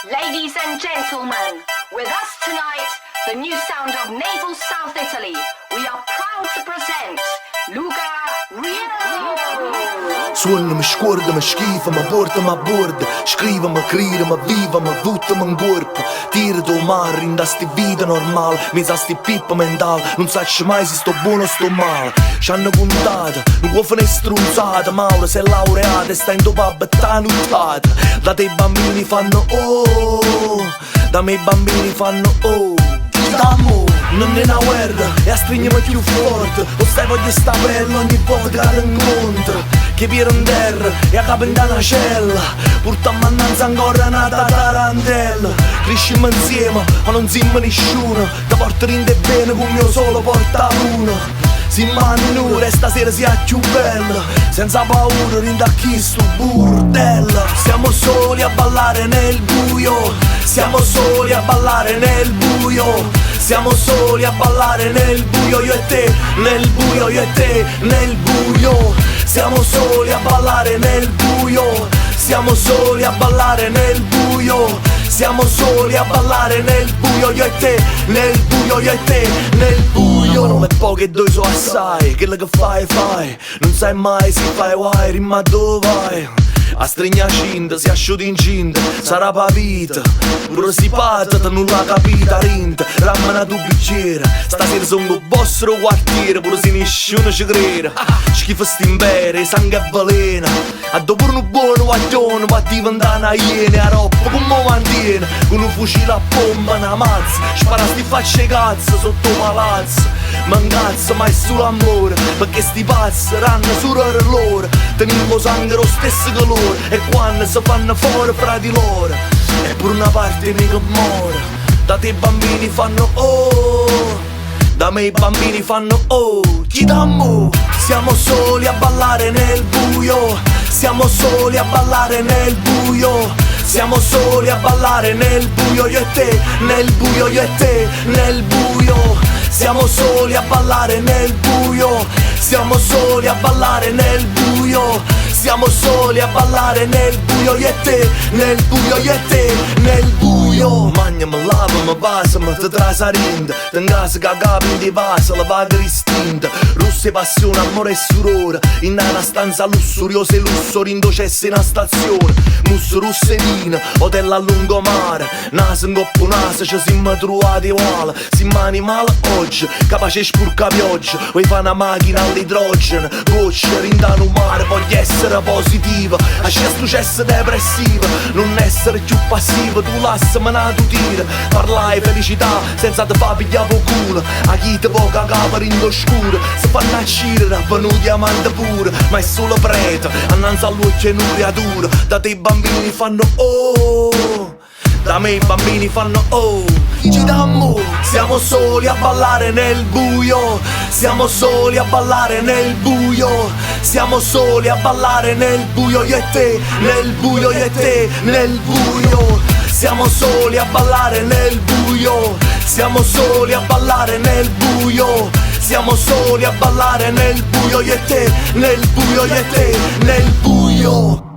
Ladies and gentlemen, with us tonight, the new sound of Naples, South Italy. We are proud to present Luca Rio. Suona-mi, scorda-mi, schifa-mi, porta-mi a bordo. Scriva-mi, crida-mi, viva-mi, buttami in corpo. Tira-ti o mare, in da sti vita normale. Mi sa sti pippa mentale, non sacci mai se sto buono o sto male. C'hanno contato, non può fare strunzata. Mauro sei laureata e sta in topa a bettare nuttata. Da te i bambini fanno oh, da me i bambini fanno oh. D'amore, non è una guerra e a stringermi più forte. O stai voglio sta pelle ogni volta che la incontro. Che piero in terra e a capo in una cella. Portammo annanzi ancora una tarantella. Crescimmo insieme ma non siamo nessuno. Che porta rinde bene con mio solo porta uno. Si mani nude e stasera sia più bella. Senza paura rinde a chi sto burdello. Siamo soli a ballare nel buio. Siamo soli a ballare nel buio. Siamo soli a ballare nel buio, io e te, nel buio, io e te, nel buio. Siamo soli a ballare nel buio. Siamo soli a ballare nel buio. Siamo soli a ballare nel buio, io e te, nel buio, io e te, nel buio. Non è poco e due so assai, quello che fai, non sai mai se fai guai, rimma dove vai. A stregna cinta, si asciuta incinta, sarà pa vita. Pure si patata, non l'ha capita, rinta. Rammana tu bicchiere, stasera sono il vostro quartiere. Pure se nessuno ci crede. Schifo st'impere, sangue e veleno. A dopo un buono guaglione, va a diventare una iena. A roba come mantiene, con un fucile a pompa, una mazza. Spara sti facce cazzo sotto palazzo. Ma incazzo mai sull'amore, perché sti pazzi ranno solo per loro. Teniamo sangue lo stesso colore. E quando si fanno fuori fra di loro è pure una parte mia che muore. Da te i bambini fanno oh, da me i bambini fanno oh. Chi d'amore? Siamo soli a ballare nel buio. Siamo soli a ballare nel buio. Siamo soli a ballare nel buio, io e te, nel buio, io e te, nel buio. Siamo soli a ballare nel buio. Siamo soli a ballare nel buio. Siamo soli a ballare nel buio, io e te, nel buio, io e te, nel buio. Magnami, lavami, basami, te trasarinda. Te in casa cagavi in di vasa, la vaga distinta. Rosse passione, amore e sudore. In una stanza lussuriosa e lusso, rindocesse in una stazione. Musso russerina, hotel a lungomare. Naso in coppa naso, ci siamo trovati uguali. Siamo animali oggi, capace spurca pioggia. Vuoi fare una macchina all'idrogeno. Goccia, rindano un mare, voglio essere positiva, a questo cesso depressiva, non essere più passiva, tu lassami na tu tira, parlai felicità senza te fa pigliare culo, a chi te può cagare in oscuro, se fanno a scire, venuti diamante pure, ma è solo prete, annanzi all'occhio in uriatura, da te i bambini fanno oh, da me i bambini fanno oh. Chi d'amore? Siamo soli a ballare nel buio. Siamo soli a ballare nel buio. Siamo soli a ballare nel buio, io e te, nel buio, io e te, nel buio. Siamo soli a ballare nel buio. Siamo soli a ballare nel buio. Siamo soli a ballare nel buio, io e te, nel buio, io e te, nel buio.